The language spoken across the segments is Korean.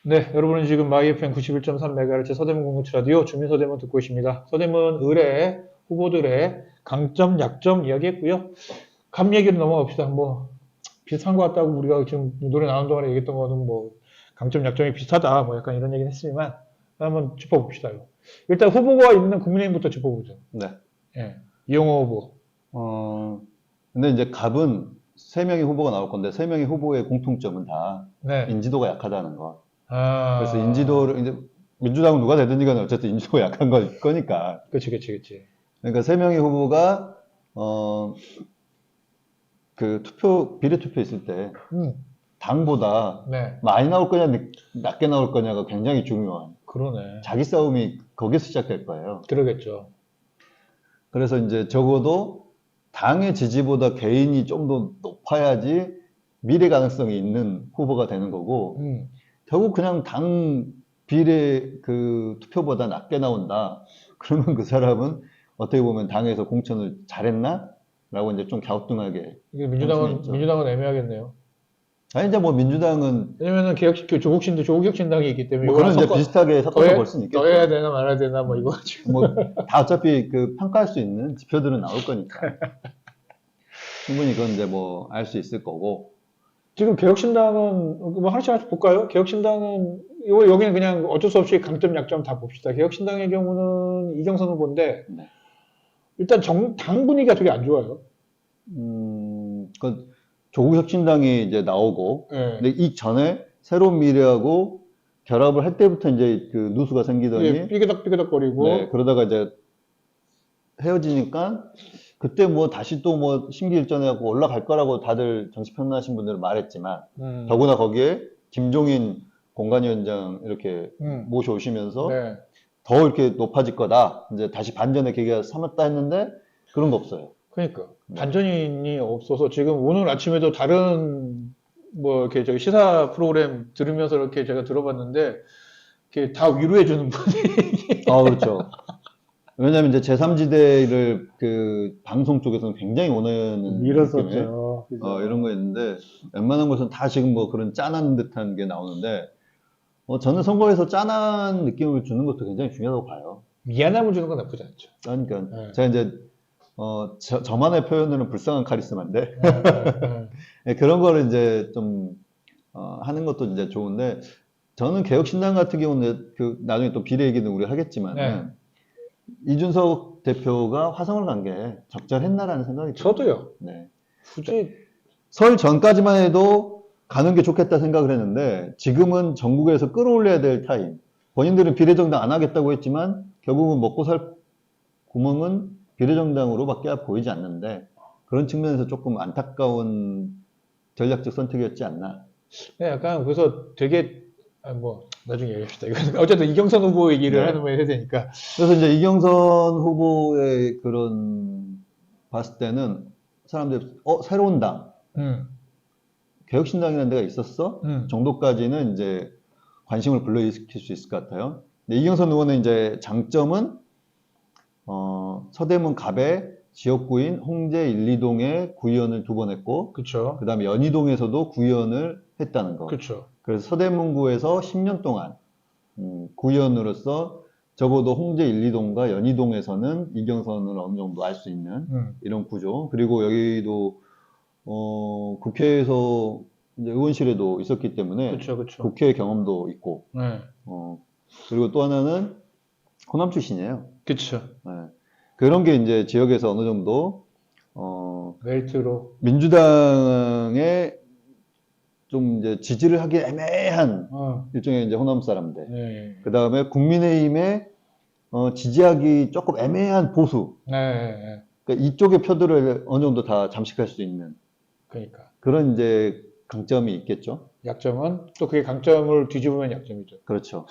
네, 여러분은 지금 마이 FM 91.3MHz 서대문 공동체 라디오 주민 서대문 듣고 계십니다. 서대문 의뢰 후보들의 강점, 약점 이야기했고요. 감 얘기로 넘어갑시다. 뭐 비슷한 것 같다고 우리가 지금 노래 나온 동안에 얘기했던 거는 뭐 강점, 약점이 비슷하다. 뭐 약간 이런 얘기는 했지만 한번 짚어봅시다. 일단 후보가 있는 국민의힘부터 짚어보죠. 네. 예, 이용호 후보. 근데 이제 갑은 3명의 후보가 나올 건데 3명의 후보의 공통점은 다 네. 인지도가 약하다는 거. 아, 그래서 인지도를 이제 민주당은 누가 되든지 간에 어쨌든 인지도가 약한 거니까. 그치. 그러니까 3명의 후보가 그 비례 투표 있을 때 당보다 네, 많이 나올 거냐 낮게 나올 거냐가 굉장히 중요한 그러네. 자기 싸움이 거기서 시작될 거예요. 그러겠죠. 그래서 이제 적어도 당의 지지보다 개인이 좀 더 높아야지 미래 가능성이 있는 후보가 되는 거고, 결국 그냥 당 비례 그 투표보다 낮게 나온다. 그러면 그 사람은 어떻게 보면 당에서 공천을 잘했나? 라고 이제 좀 갸우뚱하게. 이게 있죠. 민주당은 애매하겠네요. 아니, 이제 뭐 민주당은, 왜냐면은 조국신당이 있기 때문에 뭐 그런 이제 비슷하게 섞어서 볼 수는 있겠죠. 더 해야 되나 말아야 되나 뭐 이거 가지고. 뭐, 다 어차피 그 평가할 수 있는 지표들은 나올 거니까. 충분히 그건 이제 뭐 알 수 있을 거고. 지금 개혁신당은 뭐 하나씩 볼까요? 개혁신당은 여기는 그냥 어쩔 수 없이 강점 약점 다 봅시다. 개혁신당의 경우는 이정선 후보인데 네. 일단 당 분위기가 되게 안 좋아요. 그 조국혁신당이 이제 나오고, 네. 근데 이 전에 새로운 미래하고 결합을 할 때부터 이제 그 누수가 생기더니, 예, 삐그덕삐그덕거리고. 네, 그러다가 이제 헤어지니까 그때 뭐 다시 또 뭐 심기일전해갖고 올라갈 거라고 다들 정치평론하신 분들은 말했지만, 더구나 거기에 김종인 공관위원장 이렇게 모셔오시면서 네. 더 이렇게 높아질 거다. 이제 다시 반전의 계기가 삼았다 했는데 그런 거 없어요. 그러니까 반전이 없어서 지금 오늘 아침에도 다른 뭐 이렇게 저기 시사 프로그램 들으면서 이렇게 제가 들어봤는데 이렇게 다 위로해주는 분이. 그렇죠. 왜냐면 이제 제3지대를 그 방송 쪽에서는 굉장히 원하는 느낌의 밀었었죠. 이런 거 있는데 웬만한 곳은 다 지금 뭐 그런 짠한 듯한 게 나오는데 저는 선거에서 짠한 느낌을 주는 것도 굉장히 중요하다고 봐요. 미안함을 주는 건 나쁘지 않죠. 그러니까 네. 제가 이제 저만의 표현으로는 불쌍한 카리스마인데 네. 네, 그런 거를 이제 좀 하는 것도 이제 좋은데 저는 개혁신당 같은 경우는 그 나중에 또 비례 얘기는 우리 하겠지만 네. 이준석 대표가 화성을 간 게 적절했나라는 생각이 들어요. 저도요. 네. 굳이 설 전까지만 해도 가는 게 좋겠다 생각을 했는데 지금은 전국에서 끌어올려야 될 타임. 본인들은 비례정당 안 하겠다고 했지만 결국은 먹고 살 구멍은 비례정당으로밖에 보이지 않는데 그런 측면에서 조금 안타까운 전략적 선택이었지 않나. 네, 약간 그래서 되게 뭐 나중에 얘기합시다. 이건 어쨌든 이경선 후보 얘기를 네. 하는 거 해야 되니까. 그래서 이제 이경선 후보의 그런 봤을 때는 사람들이 새로운 당 개혁신당이라는 데가 있었어? 정도까지는 이제 관심을 불러일으킬 수 있을 것 같아요. 근데 이경선 의원의 이제 장점은 서대문 갑의 지역구인 홍제 1, 2동에 구의원을 2번 했고, 그렇죠. 그 다음에 연희동에서도 구의원을 했다는 거. 그렇죠. 그래서 서대문구에서 10년 동안 구의원으로서 적어도 홍제 1, 2동과 연희동에서는 이경선을 어느 정도 알 수 있는 이런 구조. 그리고 여기도 국회에서 이제 의원실에도 있었기 때문에 그쵸. 국회 경험도 있고, 네. 그리고 또 하나는 호남 출신이에요. 그쵸. 네. 그런 게 이제 지역에서 어느 정도 메리트로. 민주당에 좀 이제 지지를 하기 애매한 일종의 이제 호남 사람들. 네. 그 다음에 국민의힘에 지지하기 조금 애매한 보수. 네. 그러니까 이쪽의 표들을 어느 정도 다 잠식할 수 있는 그러니까. 그런 이제 강점이 있겠죠. 약점은 또 그게 강점을 뒤집으면 약점이죠. 그렇죠.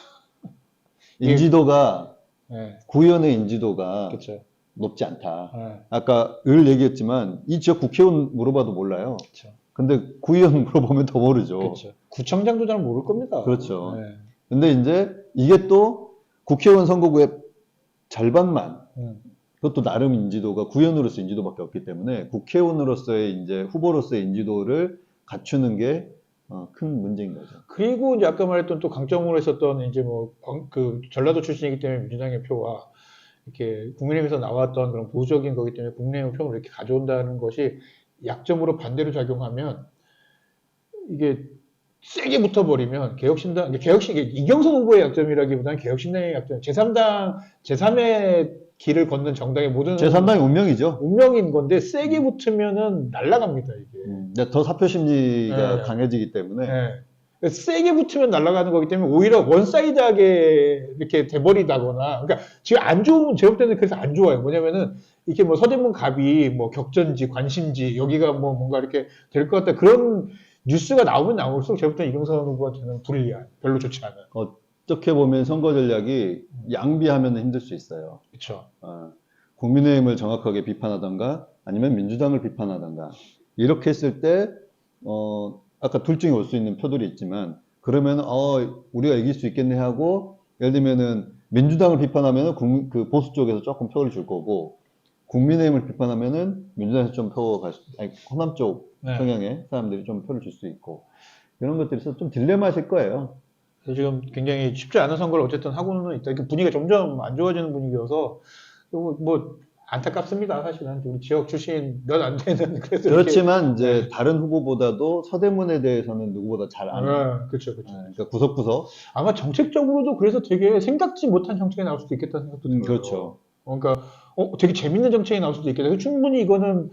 인지도가 네. 구의원의 인지도가 그쵸. 높지 않다. 네. 아까 을 얘기했지만 이 지역 국회의원 물어봐도 몰라요. 그쵸. 근데 구의원 물어보면 더 모르죠. 그쵸. 구청장도 잘 모를 겁니다. 그렇죠. 네. 근데 이제 이게 또 국회의원 선거구의 절반만 그것도 나름 인지도가 구의원으로서 인지도밖에 없기 때문에 국회의원으로서의 이제 후보로서의 인지도를 갖추는 게 큰 문제인 거죠. 그리고 이제 아까 말했던 또 강점으로 했었던 이제 뭐 그 전라도 출신이기 때문에 민주당의 표가 이렇게 국민의힘에서 나왔던 그런 보수적인 거기 때문에 국민의힘 표를 이렇게 가져온다는 것이 약점으로 반대로 작용하면 이게 세게 붙어버리면 이게 이경선 후보의 약점이라기보다는 개혁신당의 약점, 제3의 길을 걷는 정당의 모든 제3당의 운명이죠. 운명인 건데 세게 붙으면은 날아갑니다, 이게. 근데 더 사표 심리가 네. 강해지기 때문에 네. 세게 붙으면 날아가는 거기 때문에 오히려 원사이드하게 이렇게 돼버리다거나, 그러니까 지금 안 좋은, 제가 볼 때는 그래서 안 좋아요. 뭐냐면은, 이렇게 뭐 서대문 갑이 뭐 격전지, 관심지, 여기가 뭐 뭔가 이렇게 될 것 같다. 그런 뉴스가 나오면 나올수록 제가 볼 때는 이경선 후보한테는 불리한, 별로 좋지 않은. 어떻게 보면 선거 전략이 양비하면 힘들 수 있어요. 그렇죠. 국민의힘을 정확하게 비판하던가 아니면 민주당을 비판하던가 이렇게 했을 때 아까 둘 중에 올 수 있는 표들이 있지만 그러면 우리가 이길 수 있겠네 하고 예를 들면은 민주당을 비판하면은 그 보수 쪽에서 조금 표를 줄 거고 국민의힘을 비판하면은 민주당에서 좀 호남 쪽 네. 성향의 사람들이 좀 표를 줄 수 있고 이런 것들이 있어서 좀 딜레마실 거예요. 그래서 지금 굉장히 쉽지 않은 선거를 어쨌든 하고는 있다. 이렇게 분위기가 점점 안 좋아지는 분위기여서 뭐 안타깝습니다. 사실은 우리 지역 출신 몇 안 되는 그래서 그렇지만 이제 다른 후보보다도 서대문에 대해서는 누구보다 잘 아는. 그렇죠. 그러니까 구석구석. 아마 정책적으로도 그래서 되게 생각지 못한 정책이 나올 수도 있겠다는 생각도 들어요. 그렇죠. 그러니까 되게 재밌는 정책이 나올 수도 있겠다. 충분히 이거는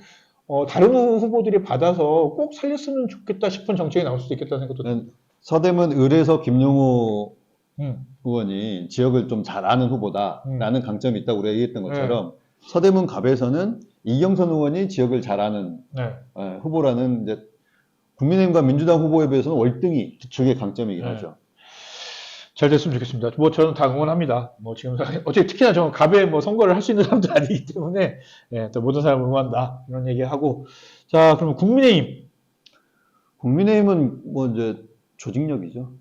다른 후보들이 받아서 꼭 살렸으면 좋겠다 싶은 정책이 나올 수도 있겠다는 생각도 들어요. 서대문 을에서 김용호 음. 의원이 지역을 좀 잘 아는 후보다라는 강점이 있다고 우리가 얘기했던 것처럼 서대문 갑에서는 이경선 의원이 지역을 잘 아는 후보라는 이제 국민의힘과 민주당 후보에 비해서는 월등히 그쪽의 강점이긴 하죠. 잘 됐으면 좋겠습니다. 뭐 저는 다 응원합니다. 뭐 지금 어차피 특히나 저는 갑에 뭐 선거를 할 수 있는 사람도 아니기 때문에 또 모든 사람을 응원한다 이런 얘기하고 자 그러면 국민의힘. 국민의힘은 뭐 이제 조직력이죠.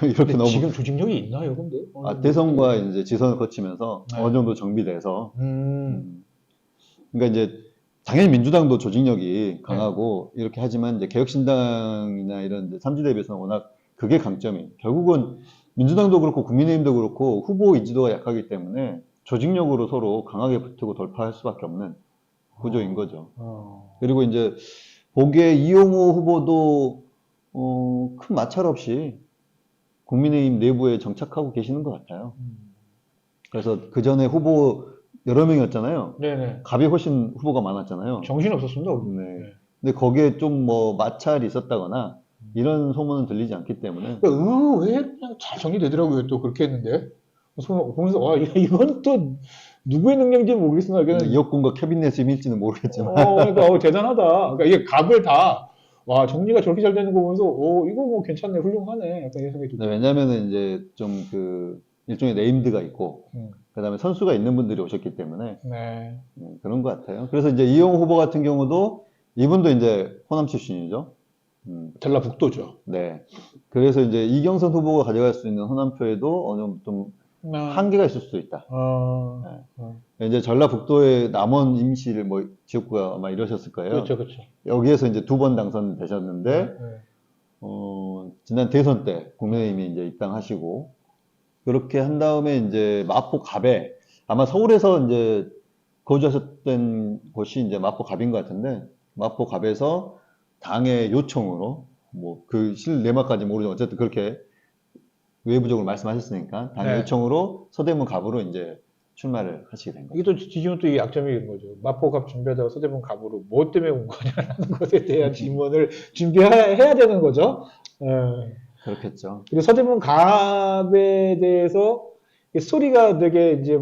이렇게 너무 지금 조직력이 있나요, 근데? 대선과 이제 지선을 거치면서 어느 정도 정비돼서 그러니까 이제 당연히 민주당도 조직력이 강하고 이렇게 하지만 이제 개혁신당이나 이런 이제 3주 대비해서는 워낙 그게 강점이 결국은 민주당도 그렇고 국민의힘도 그렇고 후보 인지도가 약하기 때문에 조직력으로 서로 강하게 붙고 돌파할 수밖에 없는 구조인 거죠. 그리고 이제 보기에 이용호 후보도 큰 마찰 없이 국민의힘 내부에 정착하고 계시는 것 같아요. 그래서 그 전에 후보 여러 명이었잖아요. 네네. 갑이 훨씬 후보가 많았잖아요. 정신 없었습니다. 네. 근데 거기에 좀 뭐 마찰이 있었다거나 이런 소문은 들리지 않기 때문에. 의외에 그냥 잘 정리되더라고요. 또 그렇게 했는데. 보면서 와 이건 또 누구의 능력인지 모르겠으나 이혁군과 캐비넷이 밀지는 모르겠지만. 그러니까 대단하다. 그러니까 이게 갑을 다 와 정리가 저렇게 잘 되는 거 보면서 이거 뭐 괜찮네 훌륭하네 약간 이런 생각이 들어요. 왜냐면은 이제 좀 그 일종의 네임드가 있고 그다음에 선수가 있는 분들이 오셨기 때문에 그런 것 같아요. 그래서 이제 이용호 후보 같은 경우도 이분도 이제 호남 출신이죠. 전라북도죠. 네. 그래서 이제 이경선 후보가 가져갈 수 있는 호남표에도 어느 정도 좀 한계가 있을 수도 있다. 이제 전라북도의 남원 임시를 뭐 지역구가 아마 이러셨을 거예요. 그렇죠. 여기에서 이제 2번 당선되셨는데 지난 대선 때 국민의힘이 이제 입당하시고 그렇게 한 다음에 이제 마포 갑에 아마 서울에서 이제 거주하셨던 곳이 이제 마포 갑인 것 같은데 마포 갑에서 당의 요청으로 뭐 그 실내막까지 모르죠. 어쨌든 그렇게 외부적으로 말씀하셨으니까 당의 요청으로 서대문 갑으로 이제 출마를 하시게 된 거죠. 이게 또 지금은 또 이 약점이 있는 거죠. 마포 갑 준비하다가 서대문 갑으로 뭐 때문에 온 거냐라는 것에 대한 질문을 준비해야 되는 거죠. 그렇겠죠. 그리고 서대문 갑에 대해서 스토리가 되게 이제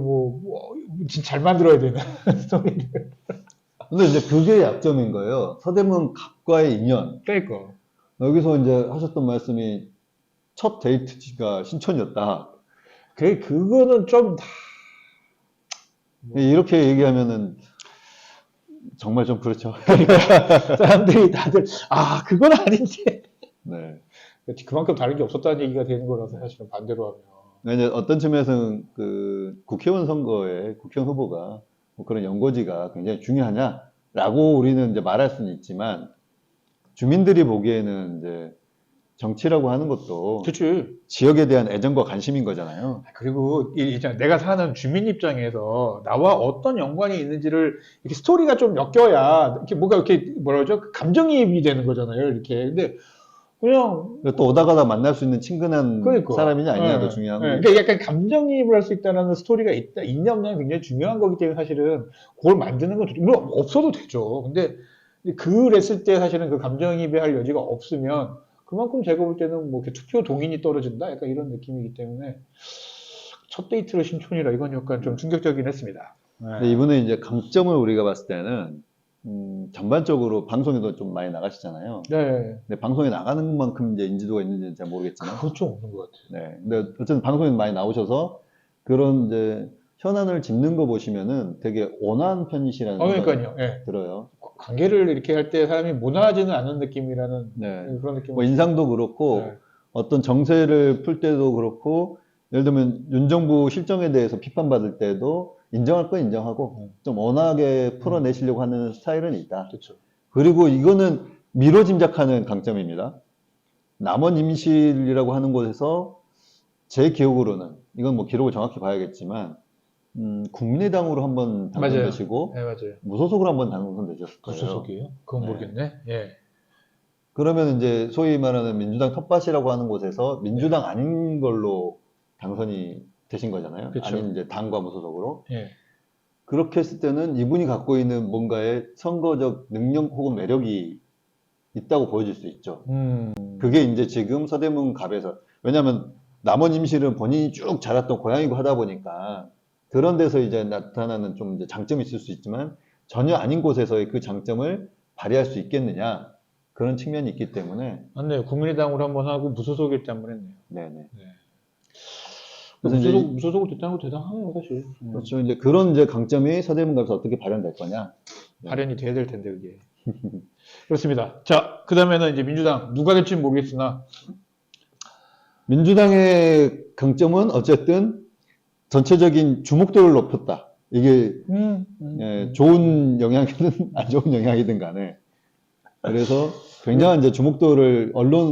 진짜 잘 만들어야 되는 스토리를. 근데 이제 그게 약점인 거예요. 서대문 갑과의 인연. 그러니까. 여기서 이제 하셨던 말씀이 첫 데이트가 신촌이었다. 그거는 좀 이렇게 얘기하면은 정말 좀 그렇죠. 사람들이 다들 그건 아닌데. 네. 그만큼 다른 게 없었다는 얘기가 되는 거라서 사실은 반대로 하면. 이제 어떤 측면에서는 그 국회의원 선거에 국회의원 후보가 뭐 그런 연고지가 굉장히 중요하냐라고 우리는 이제 말할 수는 있지만 주민들이 보기에는 이제 정치라고 하는 것도 그치. 지역에 대한 애정과 관심인 거잖아요. 그리고 내가 사는 주민 입장에서 나와 어떤 연관이 있는지를 이렇게 스토리가 좀 엮여야 이렇게 뭔가 이렇게 뭐라 그러죠? 감정이입이 되는 거잖아요. 이렇게. 근데 그냥 또 오다 가다 만날 수 있는 친근한 그러니까. 사람이냐 아니냐도 예, 중요한 예. 거고. 그러니까 약간 감정이입을 할 수 있다는 스토리가 있냐 없냐는 굉장히 중요한 거기 때문에 사실은 그걸 만드는 건 물론 없어도 되죠. 근데 그랬을 때 사실은 그 감정이입을 할 여지가 없으면 그만큼 제가 볼 때는 뭐 이렇게 투표 동인이 떨어진다? 약간 이런 느낌이기 때문에 첫 데이트로 신촌이라 이건 약간 좀 충격적이긴 했습니다. 근데 이번에 이제 강점을 우리가 봤을 때는 전반적으로 방송에도 좀 많이 나가시잖아요. 네. 근데 방송에 나가는 것만큼 이제 인지도가 있는지는 잘 모르겠지만. 그건 좀 없는 것 같아요. 네. 근데 어쨌든 방송에 많이 나오셔서 그런 이제 현안을 짚는 거 보시면은 되게 온화한 편이시라는 생각이 그러니까요. 예. 들어요. 관계를 이렇게 할 때 사람이 모나지는 않는 느낌이라는 네. 그런 느낌. 뭐 인상도 그렇고 네. 어떤 정세를 풀 때도 그렇고 예를 들면 윤 정부 실정에 대해서 비판받을 때도 인정할 건 인정하고 좀 온화하게 풀어내시려고 하는 스타일은 있다. 그렇죠. 그리고 이거는 미뤄 짐작하는 강점입니다. 남원 임실이라고 하는 곳에서 제 기억으로는 이건 뭐 기록을 정확히 봐야겠지만 국민의당으로 한번 당선되시고 네, 맞아요. 무소속으로 한번 당선되셨어요. 무소속이에요? 그건 네. 모르겠네. 예. 그러면 이제 소위 말하는 민주당 텃밭이라고 하는 곳에서 민주당 아닌 걸로 당선이 되신 거잖아요. 그쵸. 아닌 이제 당과 무소속으로. 예. 그렇게 했을 때는 이분이 갖고 있는 뭔가의 선거적 능력 혹은 매력이 있다고 보여질 수 있죠. 그게 이제 지금 서대문 갑에서, 왜냐하면 남원 임실은 본인이 쭉 자랐던 고향이고 하다 보니까 그런 데서 이제 나타나는 좀 이제 장점이 있을 수 있지만 전혀 아닌 곳에서의 그 장점을 발휘할 수 있겠느냐, 그런 측면이 있기 때문에. 맞네요. 국민의당으로 한번 하고 무소속일 때 한번 했네요. 네네. 네. 그래서 이제 무소속으로 됐다는 거 대단하네요, 사실. 그렇죠. 이제 그런 이제 강점이 서대문 갑에서 어떻게 발현될 거냐. 발현이 돼야 될 텐데, 그게. 그렇습니다. 자, 그 다음에는 이제 민주당. 누가 될지는 모르겠으나, 민주당의 강점은 어쨌든 전체적인 주목도를 높였다. 이게 좋은 영향이든 안 좋은 영향이든 간에. 그래서 굉장한 이제 주목도를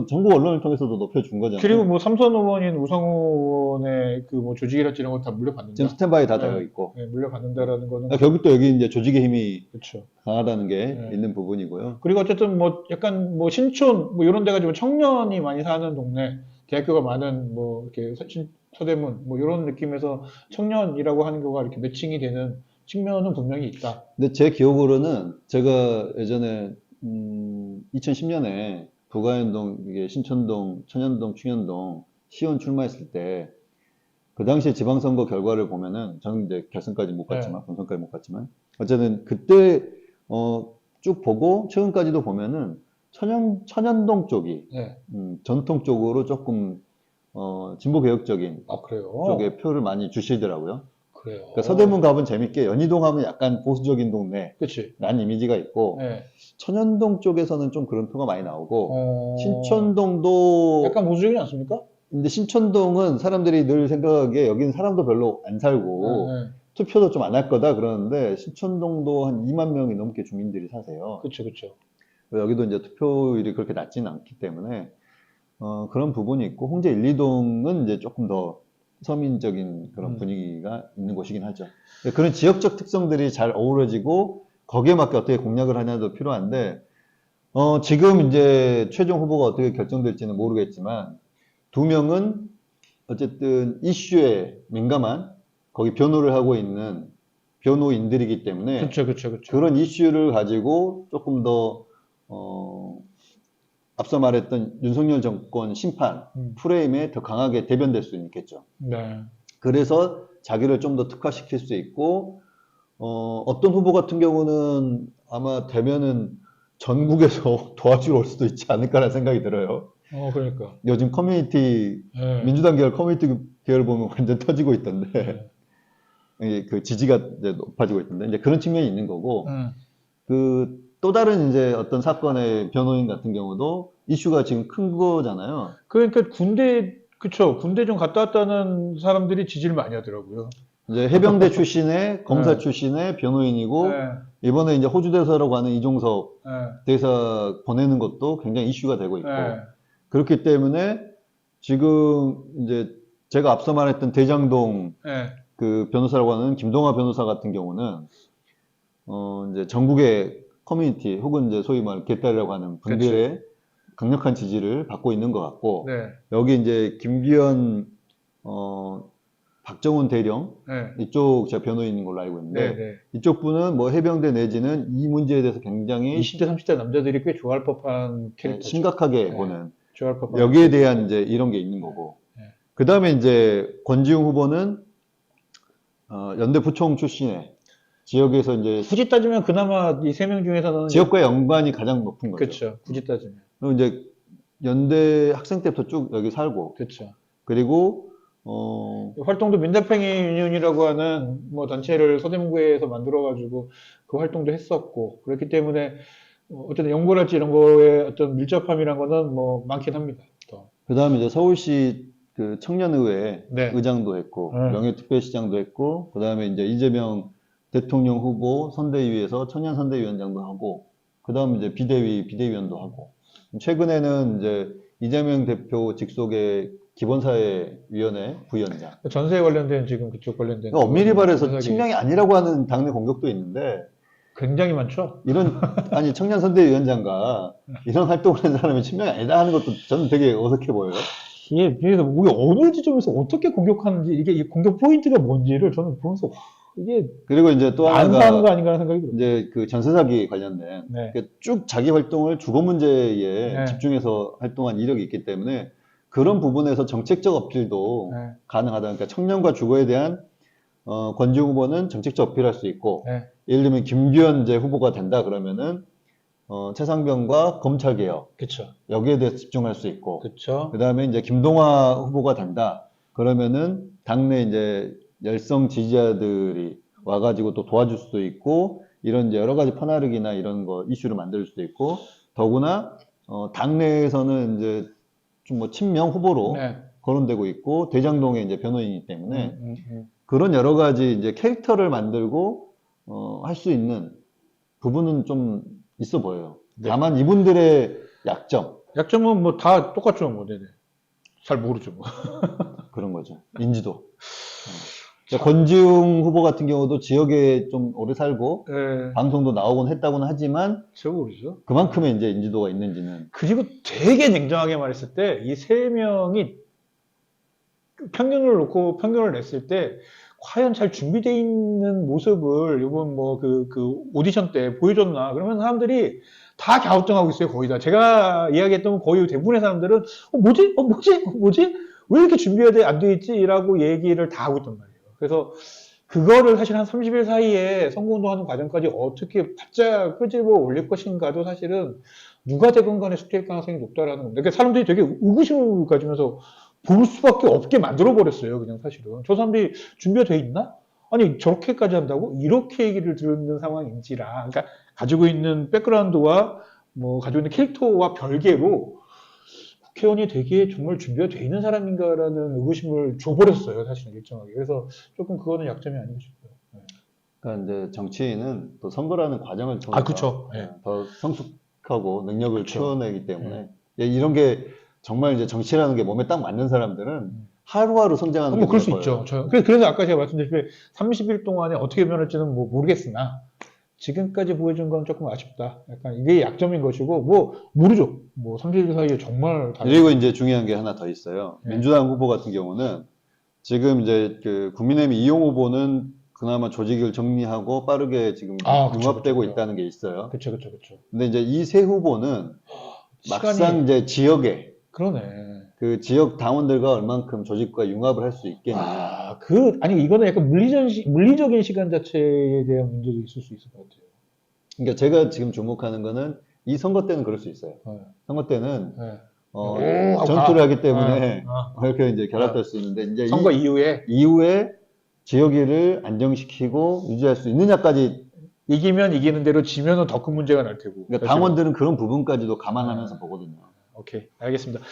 전국 언론을 통해서도 높여준 거잖아요. 그리고 뭐 삼선 의원인 우상호 의원의 그 뭐 조직이랄지 이런 거 다 물려받는다. 지금 스탠바이 다 네. 되어 있고. 네, 물려받는다라는 거는. 결국 또 여기 이제 조직의 힘이 그렇죠. 강하다는 게 네. 있는 부분이고요. 그리고 어쨌든 뭐 약간 뭐 신촌 뭐 이런 데가 좀 청년이 많이 사는 동네, 대학교가 많은 뭐 이렇게 서대문 뭐 이런 느낌에서 청년이라고 하는 거가 이렇게 매칭이 되는 측면은 분명히 있다. 근데 제 기억으로는 제가 예전에 2010년에 부가연동, 이게 신촌동, 천연동, 충현동 시의원 출마했을 때 그 당시에 지방선거 결과를 보면은 저는 이제 결선까지 못 갔지만 본선까지 못 갔지만 어쨌든 그때 쭉 보고 최근까지도 보면은 천연동 쪽이 네. 전통 쪽으로 조금 진보 개혁적인 아, 그래요? 쪽에 표를 많이 주시더라고요. 그래요. 그러니까 서대문 가면 재밌게 연희동 하면 약간 보수적인 동네 그치. 란 이미지가 있고 네. 천연동 쪽에서는 좀 그런 표가 많이 나오고 신촌 신촌동도 약간 보수적이지 않습니까? 근데 신촌동은 사람들이 늘 생각하기에 여기는 사람도 별로 안 살고 네. 투표도 좀 안 할 거다 그러는데 신촌동도 한 2만 명이 넘게 주민들이 사세요. 그쵸, 그쵸. 여기도 이제 투표율이 그렇게 낮지는 않기 때문에 그런 부분이 있고 홍제 1, 2동은 이제 조금 더 서민적인 그런 분위기가 있는 곳이긴 하죠. 그런 지역적 특성들이 잘 어우러지고 거기에 맞게 어떻게 공략을 하냐도 필요한데 지금 이제 최종 후보가 어떻게 결정될지는 모르겠지만 두 명은 어쨌든 이슈에 민감한 거기 변호를 하고 있는 변호인들이기 때문에 그쵸, 그쵸, 그쵸. 그런 이슈를 가지고 조금 더 앞서 말했던 윤석열 정권 심판 프레임에 더 강하게 대변될 수 있겠죠. 네. 그래서 자기를 좀 더 특화시킬 수 있고 어떤 후보 같은 경우는 아마 되면은 전국에서 도와주러 올 수도 있지 않을까라는 생각이 들어요. 그러니까. 요즘 커뮤니티 네. 민주당 계열 커뮤니티 계열 보면 완전 터지고 있던데 그 지지가 이제 높아지고 있던데 이제 그런 측면이 있는 거고 그 또 다른 이제 어떤 사건의 변호인 같은 경우도 이슈가 지금 큰 거잖아요. 그러니까 그쵸. 군대 좀 갔다 왔다는 사람들이 지지를 많이 하더라고요. 이제 해병대 출신의 검사 출신의 변호인이고 네. 이번에 이제 호주 대사라고 하는 이종석 네. 대사 보내는 것도 굉장히 이슈가 되고 있고, 네. 그렇기 때문에 지금 이제 제가 앞서 말했던 대장동 네. 그 변호사라고 하는 김동화 변호사 같은 경우는 이제 전국의 커뮤니티 혹은 이제 소위 말 개딸이라고 하는 분들의 강력한 지지를 받고 있는 것 같고, 네. 여기 이제 김기현 박정훈 대령 네. 이쪽 제가 변호인인 걸로 알고 있는데, 네. 네. 이쪽 분은 뭐 해병대 내지는 이 문제에 대해서 굉장히 20대, 30대 남자들이 꽤 좋아할 법한 캐릭터죠. 심각하게 네. 보는, 좋아할 법한 여기에 대한 이제 이런 게 있는 거고, 네. 그 다음에 이제 권지웅 후보는 연대 부총 출신의 지역에서 이제 굳이 따지면 그나마 이 세 명 중에서는 지역과 연관이 가장 높은 거죠. 그렇죠. 굳이 따지면. 그리고 이제 연대 학생 때부터 쭉 여기 살고, 그렇죠. 그리고 활동도 민달팽이 유니온이라고 하는 뭐 단체를 서대문구에서 만들어가지고 그 활동도 했었고, 그렇기 때문에 어쨌든 연구랄지 이런 거에 어떤 밀접함이란 거는 뭐 많긴 합니다. 또. 그 다음에 이제 서울시 그 청년의회 네. 의장도 했고, 네. 명예특별시장도 했고, 그 다음에 이제 이재명 대통령 후보 선대위에서 청년 선대위원장도 하고, 그 다음에 이제 비대위원도 하고, 최근에는 이제 이재명 대표 직속의 기본사회위원회 부위원장. 전세에 관련된 지금 그쪽 관련된 엄밀히 말해서 분석이 친명이 아니라고 하는 당내 공격도 있는데, 굉장히 많죠. 아니, 청년선대위원장과 이런 활동을 하는 사람이 친명이 아니다 하는 것도 저는 되게 어색해 보여요. 이게 그래서 우리 어느 지점에서 어떻게 공격하는지 이게 이 공격 포인트가 뭔지를 저는 보면서 와, 이게 그리고 이제 또 안 하나가 사는 거 아닌가 하는 생각이 들어요. 이제 그 전세사기 관련된 네. 쭉 자기 활동을 주거 문제에 네. 집중해서 활동한 이력이 있기 때문에 그런 부분에서 정책적 어필도 네. 가능하다. 그러니까 청년과 주거에 대한 권지웅 후보는 정책적 어필할 수 있고, 네. 예를 들면 김기현 이제 후보가 된다 그러면은 최상병과 검찰 개혁 그렇죠. 여기에 대해서 집중할 수 있고, 그렇죠. 그 다음에 이제 김동화 후보가 된다 그러면은 당내 이제 열성 지지자들이 와가지고 또 도와줄 수도 있고, 이런 이제 여러 가지 퍼나르기나 이런 거 이슈를 만들 수도 있고, 더구나 당내에서는 이제 좀 뭐 친명 후보로 네. 거론되고 있고, 대장동의 이제 변호인이기 때문에 음. 그런 여러 가지 이제 캐릭터를 만들고 할 수 있는 부분은 좀 있어 보여요. 네. 다만 이분들의 약점 약점은 뭐 다 똑같죠, 뭐. 네네. 잘 모르죠, 뭐. 그런 거죠. 인지도. 권지웅 후보 같은 경우도 지역에 좀 오래 살고 네. 방송도 나오곤 했다고는 하지만 잘 모르죠. 그만큼의 이제 인지도가 있는지는. 그리고 되게 냉정하게 말했을 때 이 세 명이 평균을 놓고 평균을 냈을 때 과연 잘 준비되어 있는 모습을 이번 뭐 그 오디션 때 보여줬나? 그러면 사람들이 다 갸우뚱하고 있어요, 거의 다. 제가 이야기했던 거의 대부분의 사람들은 뭐지? 왜 이렇게 준비가 안 돼 있지? 라고 얘기를 다 하고 있단 말이에요. 그래서 그거를 사실 한 30일 사이에 선거운동하는 과정까지 어떻게 바짝 끄집어 올릴 것인가도 사실은 누가 되건 간에 숙제일 가능성이 높다라는 겁니다. 그러니까 사람들이 되게 의구심을 가지면서 볼 수밖에 없게 만들어버렸어요, 그냥 사실은. 저 사람들이 준비가 돼 있나? 아니, 저렇게까지 한다고? 이렇게 얘기를 듣는 상황인지라. 그러니까 가지고 있는 백그라운드와 뭐 가지고 있는 캐릭터와 별개로 국회의원이 되게 정말 준비가 돼 있는 사람인가라는 의구심을 줘버렸어요, 사실은 일정하게. 그래서 조금 그거는 약점이 아닌가 싶어요. 네. 그러니까 이제 정치인은 또 선거라는 과정을 통해서 아, 그쵸. 네. 더 성숙하고 능력을 그쵸. 키워내기 때문에 이런 게 정말 이제 정치라는 게 몸에 딱 맞는 사람들은 하루하루 성장하는 게 뭐 그럴 수 보여요. 있죠. 그래서 아까 제가 말씀드린 30일 동안에 어떻게 변할지는 뭐 모르겠으나 지금까지 보여준 건 조금 아쉽다. 약간 이게 약점인 것이고 뭐 모르죠. 뭐 30일 사이에 정말 그리고 이제 중요한 게 하나 더 있어요. 네. 민주당 후보 같은 경우는 지금 이제 그 국민의힘 이용 후보는 그나마 조직을 정리하고 빠르게 지금 융합되고 그쵸. 있다는 게 있어요. 그렇죠. 근데 이제 이 세 후보는 막상 시간이 이제 지역에 그러네. 그 지역 당원들과 얼만큼 조직과 융합을 할 수 있겠느냐. 아니 이거는 약간 물리적인 시간 자체에 대한 문제도 있을 수 있을 것 같아요. 그러니까 제가 지금 주목하는 거는 이 선거 때는 그럴 수 있어요. 네. 선거 때는 네. 전투를 하기 때문에 네. 이렇게 이제 결합될 수 있는데 이제 선거 이후에 지역위를 안정시키고 유지할 수 있느냐까지. 이기면 이기는 대로 지면은 더 큰 문제가 날 테고. 그러니까 당원들은 그런 부분까지도 감안하면서 보거든요. 오케이, 알겠습니다.